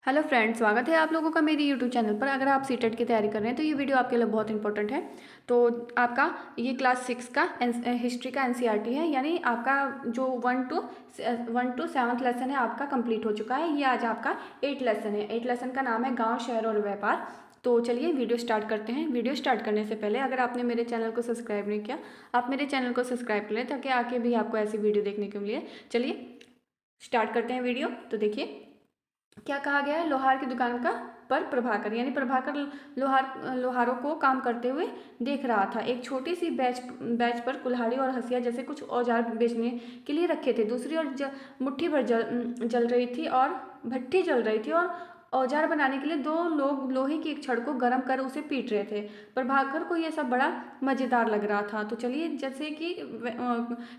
Hello friends, स्वागत है आप लोगों का मेरी यूट्यूब चैनल पर। अगर आप सीटेट की तैयारी कर रहे हैं तो ये वीडियो आपके लिए बहुत इंपॉर्टेंट है। तो आपका ये क्लास 6 का हिस्ट्री का एनसीईआरटी है, यानी आपका जो 1 to 7 लेसन है आपका कंप्लीट हो चुका है। ये आज आपका 8 लेसन है। 8 लेसन का नाम है गांव, शहर और व्यापार। तो चलिए वीडियो स्टार्ट करते हैं। वीडियो स्टार्ट करने से पहले अगर आपने मेरे चैनल को सब्सक्राइब नहीं किया, आप मेरे चैनल को सब्सक्राइब कर लें ताकि आगे भी आपको ऐसी वीडियो देखने को मिले। चलिए स्टार्ट करते हैं वीडियो। तो देखिए क्या कहा गया है, लोहार की दुकान का पर प्रभाकर, यानी प्रभाकर लोहारों को काम करते हुए देख रहा था। एक छोटी सी बैच पर कुल्हाड़ी और हंसिया जैसे कुछ औजार बेचने के लिए रखे थे। दूसरी ओर मुट्ठी भर जल रही थी और भट्टी जल रही थी और औजार बनाने के लिए दो लोग लोहे की एक छड़ को गर्म कर उसे पीट रहे थे। प्रभाकर को यह सब बड़ा मज़ेदार लग रहा था। तो चलिए, जैसे कि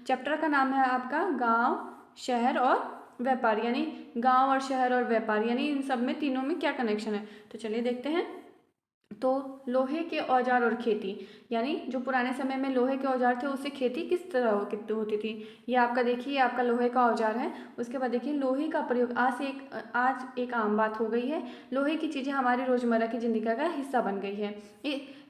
चैप्टर का नाम है आपका गांव, शहर और व्यापार, यानी गांव और शहर और व्यापार, यानी इन सब में तीनों में क्या कनेक्शन है। तो चलिए देखते हैं। तो लोहे के औजार और खेती, यानी जो पुराने समय में लोहे के औजार थे उससे खेती किस तरह होती थी। ये आपका देखिए, ये आपका लोहे का औजार है। उसके बाद देखिए लोहे का प्रयोग आज एक आम बात हो गई है। लोहे की चीज़ें हमारी रोजमर्रा की जिंदगी का हिस्सा बन गई है।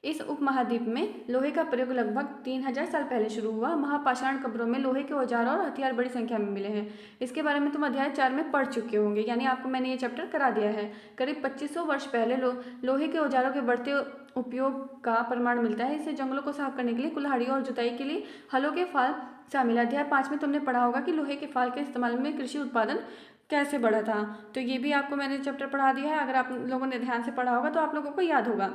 इस उपमहाद्वीप में लोहे का प्रयोग लगभग 3000 साल पहले शुरू हुआ। महापाषाण कब्रों में लोहे के औजार और हथियार बड़ी संख्या में मिले हैं। इसके बारे में तुम अध्याय 4 में पढ़ चुके होंगे, यानी आपको मैंने ये चैप्टर करा दिया है। करीब 2500 वर्ष पहले लोहे के औजारों के बढ़ते उपयोग का प्रमाण मिलता है। इसे जंगलों को साफ करने के लिए, कुल्हाड़ी और जुताई के लिए हलों के फाल शामिल है। अध्याय 5 में तुमने पढ़ा होगा कि लोहे के फाल के इस्तेमाल में कृषि उत्पादन कैसे बढ़ा था। तो ये भी आपको मैंने चैप्टर पढ़ा दिया है। अगर आप लोगों ने ध्यान से पढ़ा होगा तो आप लोगों को याद होगा।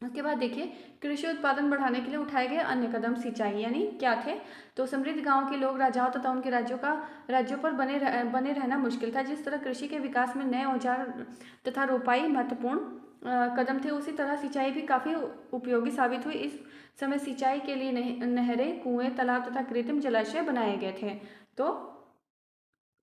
उसके बाद देखिए, कृषि उत्पादन बढ़ाने के लिए उठाए गए अन्य कदम सिंचाई, यानी क्या थे। तो समृद्ध गांव के लोग राजाओं तथा उनके राज्यों पर बने रहना मुश्किल था। जिस तरह कृषि के विकास में नए औजार तथा रोपाई महत्वपूर्ण कदम थे, उसी तरह सिंचाई भी काफ़ी उपयोगी साबित हुई। इस समय सिंचाई के लिए नहरें, कुएं, तालाब तथा कृत्रिम जलाशय बनाए गए थे। तो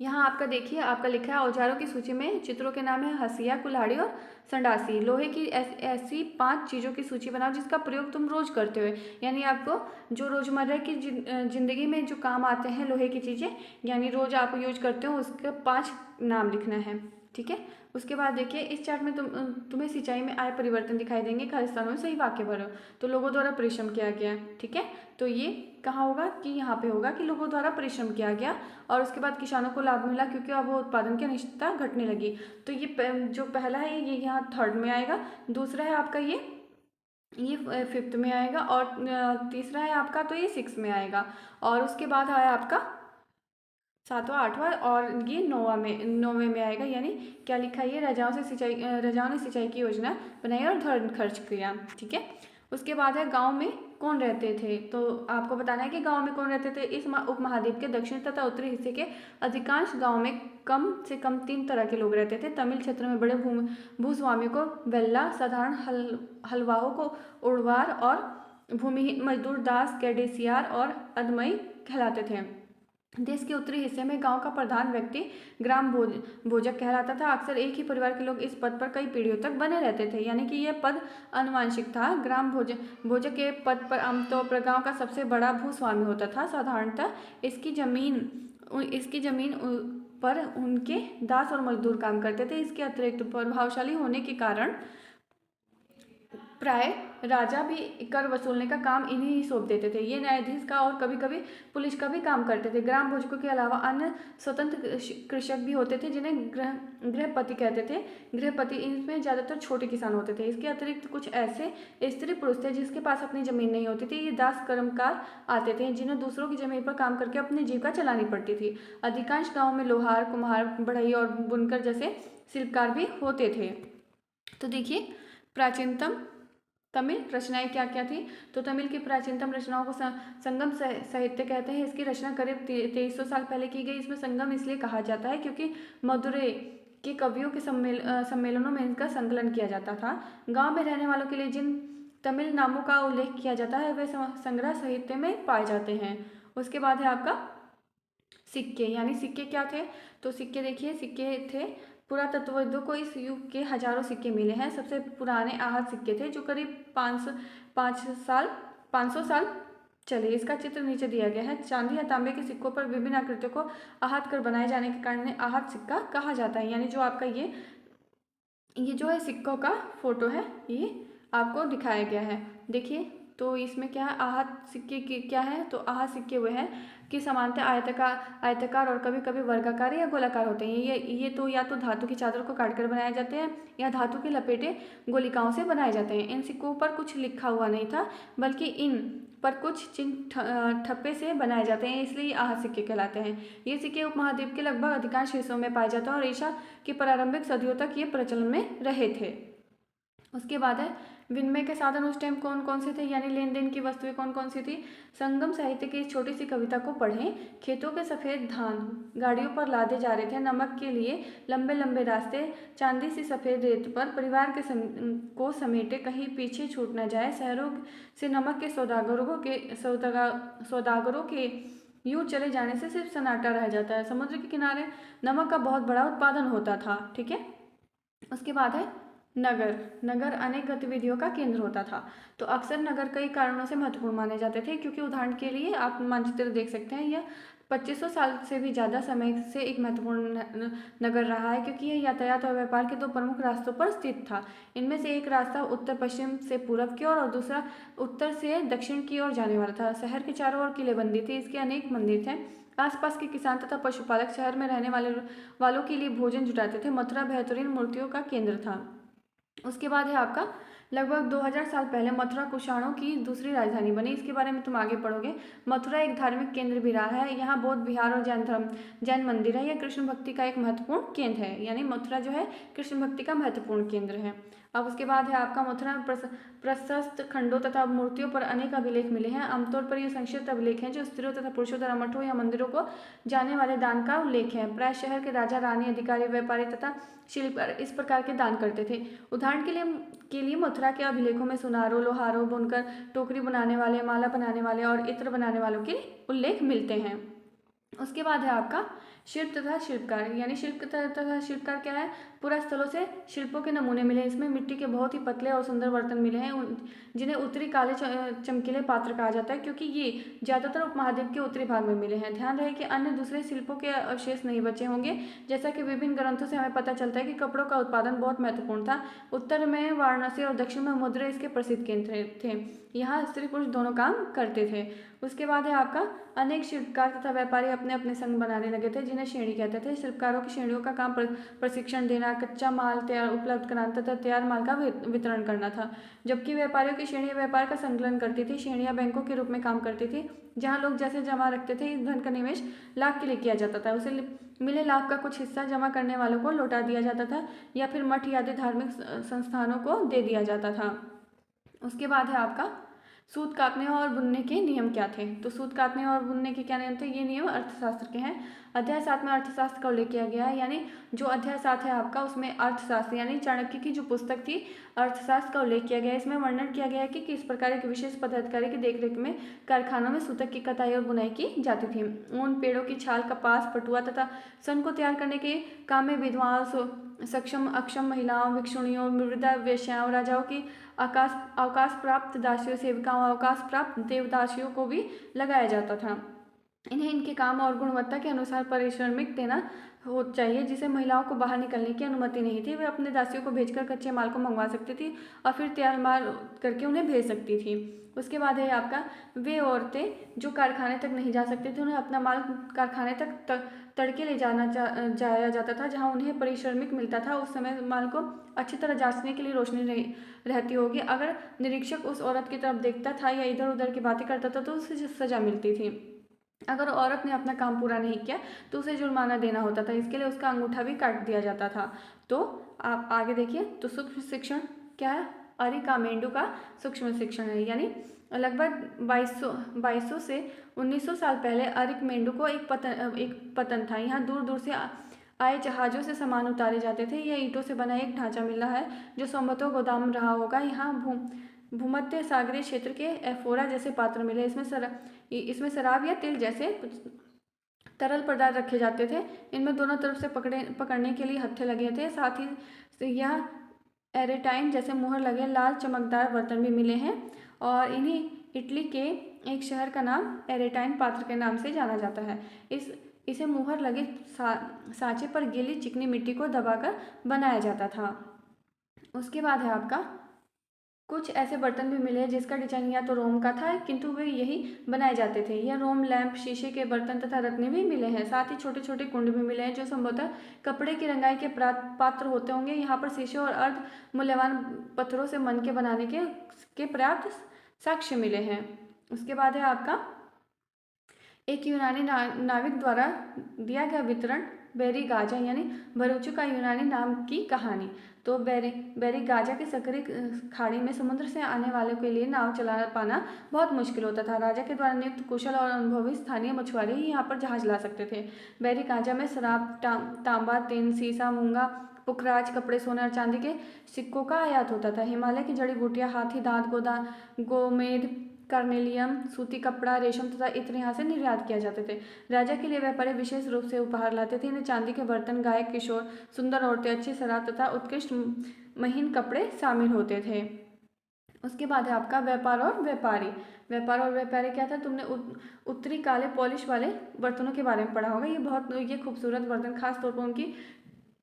यहाँ आपका देखिए, आपका लिखा है औजारों की सूची में चित्रों के नाम है हसिया, कुल्हाड़ी और संडासी। लोहे की ऐसी 5 चीज़ों की सूची बनाओ जिसका प्रयोग तुम रोज करते हो, यानी आपको जो रोजमर्रा की जिंदगी में जो काम आते हैं लोहे की चीज़ें, यानी रोज आप यूज करते हो, उसके 5 नाम लिखना है। ठीक है। उसके बाद देखिए, इस चार्ट में तुम्हें सिंचाई में आए परिवर्तन दिखाई देंगे। खाली स्थानों में सही वाक्य भरो। तो लोगों द्वारा परिश्रम किया गया। ठीक है। तो ये कहाँ होगा कि यहाँ पे होगा कि लोगों द्वारा परिश्रम किया गया। और उसके बाद किसानों को लाभ मिला क्योंकि अब वो उत्पादन की अनिश्चितता घटने लगी। तो ये जो पहला है ये यहाँ थर्ड में आएगा। दूसरा है आपका ये फिफ्थ में आएगा। और तीसरा है आपका तो ये 6 में आएगा। और उसके बाद आया आपका 7वां, 8वां और ये 9वें में आएगा। यानी क्या लिखा है, ये राजाओं ने सिंचाई की योजना बनाई और धन खर्च किया। ठीक है। उसके बाद है गांव में कौन रहते थे। तो आपको बताना है कि गांव में कौन रहते थे। इस उपमहाद्वीप के दक्षिण तथा उत्तरी हिस्से के अधिकांश गांव में कम से कम 3 तरह के लोग रहते थे। तमिल क्षेत्र में बड़े भूस्वामियों को वेल्ला, साधारण हलवाहों को उड़वार और भूमिहीन मजदूर दास, कैडेसियार और अदमई कहलाते थे। देश के उत्तरी हिस्से में गांव का प्रधान व्यक्ति ग्राम भोजक कहलाता था। अक्सर एक ही परिवार के लोग इस पद पर कई पीढ़ियों तक बने रहते थे, यानी कि यह पद आनुवंशिक था। ग्राम भोजक के पद पर आमतौर पर गांव का सबसे बड़ा भूस्वामी होता था। साधारणतः इसकी जमीन पर उनके दास और मजदूर काम करते थे। इसके अतिरिक्त प्रभावशाली होने के कारण प्राय राजा भी कर वसूलने का काम इन्हें ही सौंप देते थे। ये न्यायाधीश का और कभी कभी पुलिस का भी काम करते थे। ग्राम भोजकों के अलावा अन्य स्वतंत्र कृषक भी होते थे जिन्हें गृहपति कहते थे। गृहपति इनमें ज़्यादातर छोटे किसान होते थे। इसके अतिरिक्त कुछ ऐसे स्त्री पुरुष थे जिसके पास अपनी जमीन नहीं होती थी। ये दास कर्मकार आते थे जिन्हें दूसरों की जमीन पर काम करके अपनी जीविका चलानी पड़ती थी। अधिकांश गाँव में लोहार, कुम्हार, बढ़ई और बुनकर जैसे शिल्पकार भी होते थे। तो देखिए, प्राचीनतम तमिल रचनाएं क्या क्या थी। तो तमिल की प्राचीनतम रचनाओं को संगम साहित्य कहते हैं। इसकी रचना करीब 2300 साल पहले की गई। इसमें संगम इसलिए कहा जाता है क्योंकि मदुरै के कवियों के सम्मेलनों में इनका संकलन किया जाता था। गांव में रहने वालों के लिए जिन तमिल नामों का उल्लेख किया जाता है वे संग्रह साहित्य में पाए जाते हैं। उसके बाद है आपका सिक्के, यानी सिक्के क्या थे। तो सिक्के देखिए, सिक्के थे पुरातत्वविदों को इस युग के हजारों सिक्के मिले हैं। सबसे पुराने आहत सिक्के थे जो करीब 500 साल चले। इसका चित्र नीचे दिया गया है। चांदी या तांबे के सिक्कों पर विभिन्न आकृतियों को आहत कर बनाए जाने के कारण इन्हें आहत सिक्का कहा जाता है। यानी जो आपका ये ये जो है सिक्कों का फोटो है, ये आपको दिखाया गया है। देखिए, तो इसमें क्या है, आहत सिक्के की क्या है, तो आहत सिक्के वो है कि सामान्यतः आयताकार और कभी कभी वर्गाकार या गोलाकार होते हैं। ये तो या तो धातु की चादर को काटकर बनाए जाते हैं या धातु के लपेटे गोलिकाओं से बनाए जाते हैं। इन सिक्कों पर कुछ लिखा हुआ नहीं था, बल्कि इन पर कुछ चिन्ह ठप्पे से बनाए जाते हैं, इसलिए ये आहत सिक्के कहलाते हैं। ये सिक्के उपमहाद्वीप के लगभग अधिकांश हिस्सों में पाए जाते हैं और एशिया की प्रारंभिक सदियों तक ये प्रचलन में रहे थे। उसके बाद है विनिमय के साधन उस टाइम कौन कौन से थे, यानी लेन देन की वस्तुएं कौन कौन सी थी। संगम साहित्य की इस छोटी सी कविता को पढ़ें। खेतों के सफ़ेद धान गाड़ियों पर लादे जा रहे थे, नमक के लिए लंबे लंबे रास्ते, चांदी सी सफ़ेद रेत पर परिवार के को समेटे कहीं पीछे छूट न जाए। शहरों से नमक के सौदागरों के यूं चले जाने से सिर्फ सन्नाटा रह जाता है। समुद्र के किनारे नमक का बहुत बड़ा उत्पादन होता था। ठीक है, उसके बाद है नगर। नगर अनेक गतिविधियों का केंद्र होता था। तो अक्सर नगर कई कारणों से महत्वपूर्ण माने जाते थे, क्योंकि उदाहरण के लिए आप मानचित्र देख सकते हैं, यह 2500 साल से भी ज़्यादा समय से एक महत्वपूर्ण नगर रहा है, क्योंकि यह यातायात और व्यापार के दो प्रमुख रास्तों पर स्थित था। इनमें से एक रास्ता उत्तर पश्चिम से पूर्व की ओर और दूसरा उत्तर से दक्षिण की ओर जाने वाला था। शहर के चारों ओर किलेबंदी थी, इसके अनेक मंदिर थे। आसपास के किसान तथा पशुपालक शहर में रहने वालों के लिए भोजन जुटाते थे। मथुरा बेहतरीन मूर्तियों का केंद्र था। उसके बाद है आपका लगभग 2000 साल पहले मथुरा कुषाणों की दूसरी राजधानी बनी। इसके बारे में तुम आगे पढ़ोगे। मथुरा एक धार्मिक केंद्र भी रहा है। यहाँ बौद्ध विहार और जैन मंदिर है। यह कृष्ण भक्ति का एक महत्वपूर्ण केंद्र है, यानी मथुरा जो है कृष्ण भक्ति का महत्वपूर्ण केंद्र है। अब उसके बाद है आपका मथुरा में प्रशस्त खंडों तथा मूर्तियों पर अनेक अभिलेख मिले हैं। आमतौर पर ये संक्षिप्त अभिलेख हैं जो स्त्रियों तथा पुरुषों द्वारा मठों या मंदिरों को जाने वाले दान का उल्लेख है। प्राय शहर के राजा, रानी, अधिकारी, व्यापारी तथा शिल्पकार इस प्रकार के दान करते थे। उदाहरण के लिए मथुरा के अभिलेखों में सुनारों, लोहारों, बुनकर, टोकरी बनाने वाले, माला बनाने वाले और इत्र बनाने वालों के उल्लेख मिलते हैं। उसके बाद है आपका शिल्प तथा शिल्पकार, यानी शिल्प तथा शिल्पकार क्या है, पूरा स्थलों से शिल्पों के नमूने मिले। इसमें मिट्टी के बहुत ही पतले और सुंदर बर्तन मिले हैं, जिन्हें उत्तरी काले चमकीले पात्र कहा जाता है, क्योंकि ये ज़्यादातर उपमहाद्वीप के उत्तरी भाग में मिले हैं। ध्यान रहे कि अन्य दूसरे शिल्पों के अवशेष नहीं बचे होंगे। जैसा कि विभिन्न ग्रंथों से हमें पता चलता है कि कपड़ों का उत्पादन बहुत महत्वपूर्ण था। उत्तर में वाराणसी और दक्षिण में मदुरै इसके प्रसिद्ध केंद्र थे। यहाँ स्त्री पुरुष दोनों काम करते थे। उसके बाद है आपका अनेक शिल्पकार तथा व्यापारी अपने अपने संघ बनाने लगे थे, जिन्हें श्रेणी कहते थे। शिल्पकारों की श्रेणियों का काम प्रशिक्षण देना, कच्चा माल तैयार उपलब्ध कराना तथा तैयार माल का वितरण करना था। जबकि व्यापारियों की श्रेणी व्यापार का संकलन करती थी। श्रेणियां बैंकों के रूप में काम करती थी, जहां लोग जैसे जमा रखते थे। इस धन का निवेश लाभ के लिए किया जाता था। उसे मिले लाभ का कुछ हिस्सा जमा करने वालों को लौटा दिया जाता था या फिर मठ आदि धार्मिक संस्थानों को दे दिया जाता था। उसके बाद है आपका सूत काटने और बुनने के नियम क्या थे। तो सूत काटने और बुनने के क्या नियम थे, ये नियम अर्थशास्त्र के हैं। अध्याय 7 में अर्थशास्त्र का उल्लेख किया गया है, यानी जो अध्याय 7 है आपका, उसमें अर्थशास्त्र यानी चाणक्य की जो पुस्तक थी अर्थशास्त्र का उल्लेख किया गया है। इसमें वर्णन किया गया है कि किस प्रकार एक विशेष पदाधिकारी की देखरेख में कारखानों में सूतक की कताई और बुनाई की जाती थी। ऊन, पेड़ों की छाल, कपास, पटुआ तथा सन को तैयार करने के काम में विधवाओं, सक्षम अक्षम महिलाओं, भिक्षुणियों, वृद्धा वेश्याओं, राजाओं की अवकाश प्राप्त दासियों, सेविकाओं, अवकाश प्राप्त देवदासियों को भी लगाया जाता था। इन्हें इनके काम और गुणवत्ता के अनुसार पारिश्रमिक देना हो चाहिए, जिसे महिलाओं को बाहर निकलने की अनुमति नहीं थी। वे अपने दासियों को भेजकर कच्चे माल को मंगवा सकती थी और फिर तैयार माल करके उन्हें भेज सकती थी। उसके बाद है आपका वे औरतें जो कारखाने तक नहीं जा सकती थी, उन्हें अपना माल कारखाने तक तड़के ले जाया जाता था, जहां उन्हें पारिश्रमिक मिलता था। उस समय माल को अच्छी तरह जांचने के लिए रोशनी रहती होगी। अगर निरीक्षक उस औरत की तरफ देखता था या इधर उधर की बातें करता था तो उसे सजा मिलती थी। अगर औरत ने अपना काम पूरा नहीं किया तो उसे जुर्माना देना होता था। इसके लिए उसका अंगूठा भी काट दिया जाता था। तो आप आगे देखिए, तो सूक्ष्म शिक्षण क्या है, अरिकामेंडू का सूक्ष्म शिक्षण है, यानी लगभग 2200 से 1900 साल पहले अरिकमेंडू को एक पतन था। यहाँ दूर दूर से आए जहाज़ों से सामान उतारे जाते थे। यह ईंटों से बना एक ढांचा मिल रहा है जो संभवतः गोदाम रहा होगा। यहाँ भूमध्य सागरीय क्षेत्र के एफोरा जैसे पात्र मिले। इसमें शराब या तिल जैसे तरल पदार्थ रखे जाते थे। इनमें दोनों तरफ से पकड़ने के लिए हत्थे लगे थे। साथ ही यह एरेटाइन जैसे मुहर लगे लाल चमकदार बर्तन भी मिले हैं और इन्हीं इटली के एक शहर का नाम एरेटाइन पात्र के नाम से जाना जाता है। इसे मुहर लगे सांचे पर गीली चिकनी मिट्टी को दबाकर बनाया जाता था। उसके बाद है आपका कुछ ऐसे बर्तन भी मिले हैं जिसका डिजाइन या तो रोम का था, किंतु वे यही बनाए जाते थे। यह रोम, लैंप, शीशे के बर्तन तथा रत्ने भी मिले हैं। साथ ही छोटे छोटे कुंड भी मिले हैं जो संभवतः कपड़े की रंगाई के पात्र होते होंगे। यहाँ पर शीशे और अर्ध मूल्यवान पत्थरों से मन के बनाने के पर्याप्त साक्ष्य मिले हैं। उसके बाद है आपका एक यूनानी नाविक द्वारा दिया गया वितरण बेरी गाजा यानी भरूचों का यूनानी नाम की कहानी। तो बेरी गाजा की सकरी खाड़ी में समुद्र से आने वालों के लिए नाव चला पाना बहुत मुश्किल होता था। राजा के द्वारा नियुक्त कुशल और अनुभवी स्थानीय मछुआरे ही यहाँ पर जहाज ला सकते थे। बेरी गाजा में शराब, तांबा, टिन, सीसा, मूंगा, पुखराज, कपड़े, सोने और चांदी के सिक्कों का आयात होता था। हिमालय की जड़ी बूटियां, हाथी दांत, गोमेद, कार्नेलियम, सूती कपड़ा, रेशम तथा इत्र यहाँ से निर्यात किया जाते थे। राजा के लिए व्यापारी विशेष रूप से उपहार लाते थे। इन्हें चांदी के बर्तन, गायक, किशोर, सुंदर औरतें, अच्छी शराब तथा उत्कृष्ट महीन कपड़े शामिल होते थे। उसके बाद है आपका व्यापार और व्यापारी। व्यापार और व्यापारी क्या था? तुमने उत्तरी काले पॉलिश वाले बर्तनों के बारे में पढ़ा होगा। ये खूबसूरत बर्तन खास तौर पर उनकी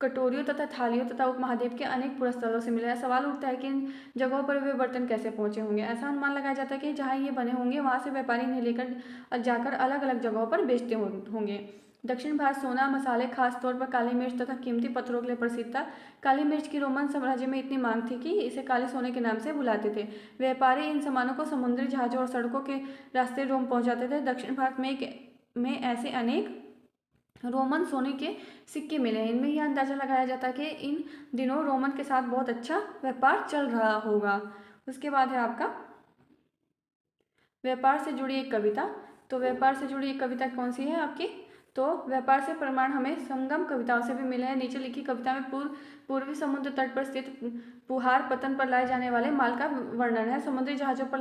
कटोरियों तथा थालियों तथा उपमहाद्वीप के अनेक पुरस्कारों से मिला है। सवाल उठता है कि इन जगहों पर वे बर्तन कैसे पहुंचे होंगे। ऐसा अनुमान लगाया जाता है कि जहां ये बने होंगे वहां से व्यापारी इन्हें लेकर जाकर अलग अलग जगहों पर बेचते होंगे। दक्षिण भारत सोना, मसाले, खास तौर पर काली मिर्च तथा कीमती पत्थरों के लिए प्रसिद्ध था। काली मिर्च की रोमन साम्राज्य में इतनी मांग थी कि इसे काले सोने के नाम से बुलाते थे। व्यापारी इन सामानों को समुद्री जहाजों और सड़कों के रास्ते रोम पहुंचाते थे। दक्षिण भारत में ऐसे अनेक रोमन सोने के सिक्के मिले हैं। इनमें यह अंदाजा लगाया जाता है कि इन दिनों रोमन के साथ बहुत अच्छा व्यापार चल रहा होगा। उसके बाद है आपका व्यापार से जुड़ी एक कविता। तो व्यापार से जुड़ी एक कविता कौन सी है आपकी? तो व्यापार से प्रमाण हमें संगम कविताओं से भी मिले हैं। नीचे लिखी कविता में पूर्वी समुद्र तट पर स्थित पुहार पतन पर लाए जाने वाले माल का वर्णन है। समुद्री जहाजों पर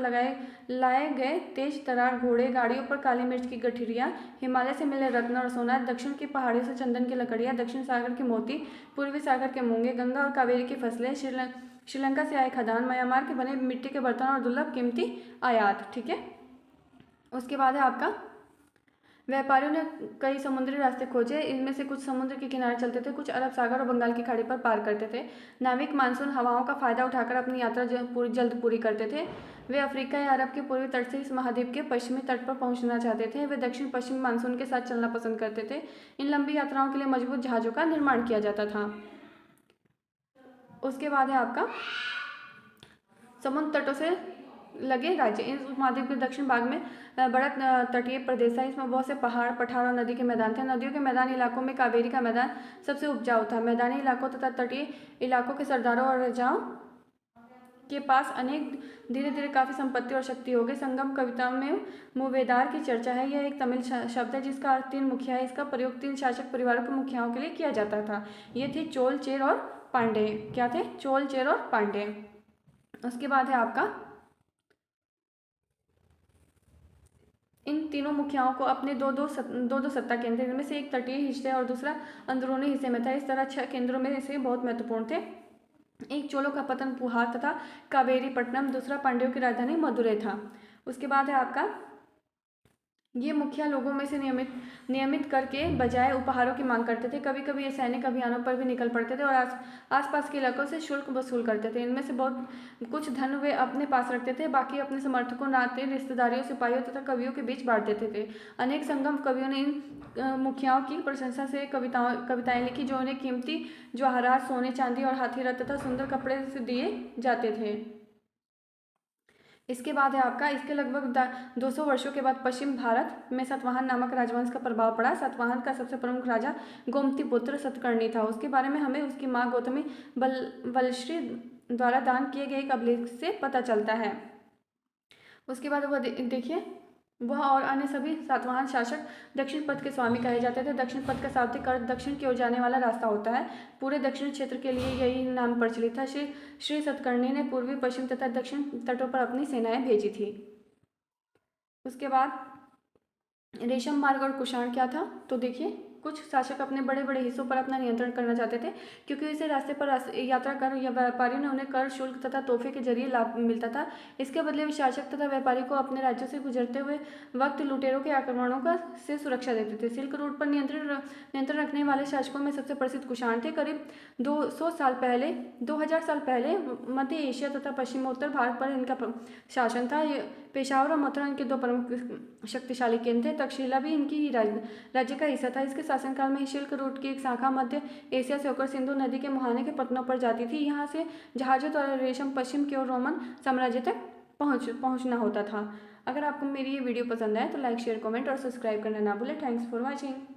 लाए गए तेज तरार घोड़े, गाड़ियों पर काली मिर्च की गठरियाँ, हिमालय से मिले रत्न और सोना, दक्षिण की पहाड़ियों से चंदन की लकड़ियाँ, दक्षिण सागर के मोती, पूर्वी सागर के मूंगे, गंगा और कावेरी की फसलें, श्रीलंका से आए खदान, म्यांमार के बने मिट्टी के बर्तन और दुर्लभ कीमती आयात। ठीक है। उसके बाद है आपका व्यापारियों ने कई समुद्री रास्ते खोजे। इनमें से कुछ समुद्र के किनारे चलते थे, कुछ अरब सागर और बंगाल की खाड़ी पर पार करते थे। नाविक मानसून हवाओं का फायदा उठाकर अपनी यात्रा जल्द पूरी करते थे। वे अफ्रीका या अरब के पूर्वी तट से इस महाद्वीप के पश्चिमी तट पर पहुंचना चाहते थे। वे दक्षिण पश्चिमी मानसून के साथ चलना पसंद करते थे। इन लंबी यात्राओं के लिए मजबूत जहाजों का निर्माण किया जाता था। उसके बाद है आपका समुद्र तटों से लगे राज्य। इस उपमहाद्वीप के दक्षिण भाग में बड़ा तटीय प्रदेश था। इसमें बहुत से पहाड़, पठार और नदी के मैदान थे। नदियों के मैदानी इलाकों में कावेरी का मैदान सबसे उपजाऊ था। मैदानी इलाकों तथा तटीय इलाकों के सरदारों और राजाओं के पास अनेक धीरे धीरे काफी संपत्ति और शक्ति हो गई। संगम कविता में मुवेदार की चर्चा है। यह एक तमिल शब्द है जिसका अर्थ तीन मुखिया है। इसका प्रयोग तीन शासक परिवारों के मुखियाओं के लिए किया जाता था। ये थे चोल, चेर और पांडे। क्या थे? चोल, चेर और पांडे। उसके बाद है आपका इन तीनों मुखियाओं को अपने दो दो सत्ता केंद्र, इनमें से एक तटीय हिस्से और दूसरा अंदरूनी हिस्से में था। इस तरह 6 केंद्रों में से बहुत महत्वपूर्ण थे। एक चोलों का पतन पुहार तथा कावेरी पट्टनम, दूसरा पांड्यों की राजधानी मदुरै था। उसके बाद है आपका ये मुखिया लोगों में से नियमित कर के बजाय उपहारों की मांग करते थे। कभी कभी ये सैनिक अभियानों पर भी निकल पड़ते थे और आसपास के इलाकों से शुल्क वसूल करते थे। इनमें से बहुत कुछ धन वे अपने पास रखते थे, बाकी अपने समर्थकों, नाते, रिश्तेदारियों, सिपाहियों तथा कवियों के बीच बांट देते थे। अनेक संगम कवियों ने इन मुखियाओं की प्रशंसा से कविताएं लिखी जो उन्हें कीमती जवाहरात, सोने, चांदी और हाथी रथ तथा सुंदर कपड़े से दिए जाते थे। इसके बाद है आपका इसके लगभग 200 वर्षों के बाद पश्चिम भारत में सातवाहन नामक राजवंश का प्रभाव पड़ा। सातवाहन का सबसे प्रमुख राजा गोमती पुत्र सतकर्णी था। उसके बारे में हमें उसकी माँ गौतमी बलश्री द्वारा दान किए गए एक अभिलेख से पता चलता है। उसके बाद वह देखिए वह और अन्य सभी सातवाहन शासक दक्षिण पथ के स्वामी कहे जाते थे। दक्षिण पथ का शाब्दिक अर्थ दक्षिण की ओर जाने वाला रास्ता होता है। पूरे दक्षिण क्षेत्र के लिए यही नाम प्रचलित था। श्री सतकर्णी ने पूर्वी, पश्चिम तथा दक्षिण तटों पर अपनी सेनाएं भेजी थी। उसके बाद रेशम मार्ग और कुषाण क्या था? तो देखिए कुछ शासक अपने बड़े बड़े हिस्सों पर अपना नियंत्रण करना चाहते थे, क्योंकि इसे रास्ते पर यात्रा कर या व्यापारियों ने उन्हें कर, शुल्क तथा तोहफे के जरिए लाभ मिलता था। इसके बदले वे शासक तथा व्यापारी को अपने राज्यों से गुजरते हुए वक्त लुटेरों के आक्रमणों का से सुरक्षा देते थे। सिल्क रूट पर नियंत्रण रखने वाले शासकों में सबसे प्रसिद्ध कुषाण थे। करीब 2000 साल पहले मध्य एशिया तथा पश्चिमोत्तर भारत पर इनका शासन था। ये पेशावर और मथुरा इनके दो प्रमुख शक्तिशाली केंद्र थे। तक्षशिला भी इनकी ही राज्य का हिस्सा था। इसके शासनकाल में ही सिल्क रूट की एक शाखा मध्य एशिया से होकर सिंधु नदी के मुहाने के पत्तनों पर जाती थी। यहाँ से जहाजों द्वारा रेशम पश्चिम की ओर रोमन साम्राज्य तक पहुँचना होता था। अगर आपको मेरी ये वीडियो पसंद आए तो लाइक, शेयर, कमेंट और सब्सक्राइब करना ना भूलें। Thanks for watching.